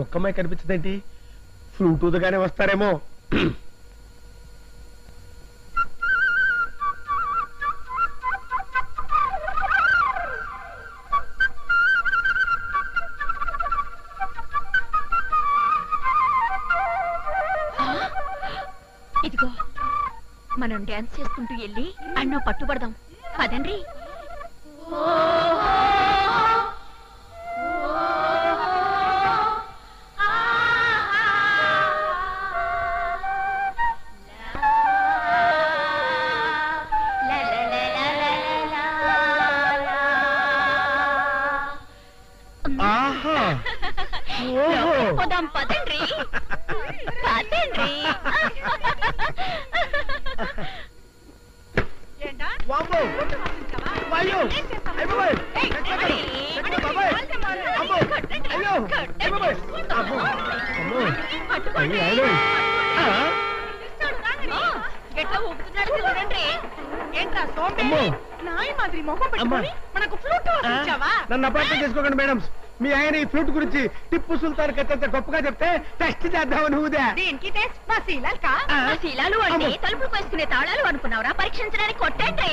ఒక్కమ్మాయి కనిపించదేంటి? Flute ఊదగానే వస్తారేమో. ఇదిగో మనం డాన్స్ చేసుకుంటూ వెళ్ళి అన్నో పట్టుబడదాం. పదండ్రి. పోదాం పదండ్రి. పదండ్రి. ఎట్లా ఊపుతున్నాడు చూడండి. ఏంట్రా సోంబేరి నాయి మాదిరి మొహం పెట్టుకొని మనకు ఫ్లూట్ వాయించావా? నన్ను అపార్థం చేసుకోకండి మేడం. మీ ఆయన ఈ ఫ్లూట్ గురించి టిప్పు సుల్తాన్ కథ గొప్పగా చెప్తే టెస్ట్ చేద్దామని ఊదా. దీనికి టెస్ట్ మా శీలాలు అంటే తలుపులు వేసుకునే తాళాలు అనుకున్నావురా? పరీక్షించడానికి కొట్టండి.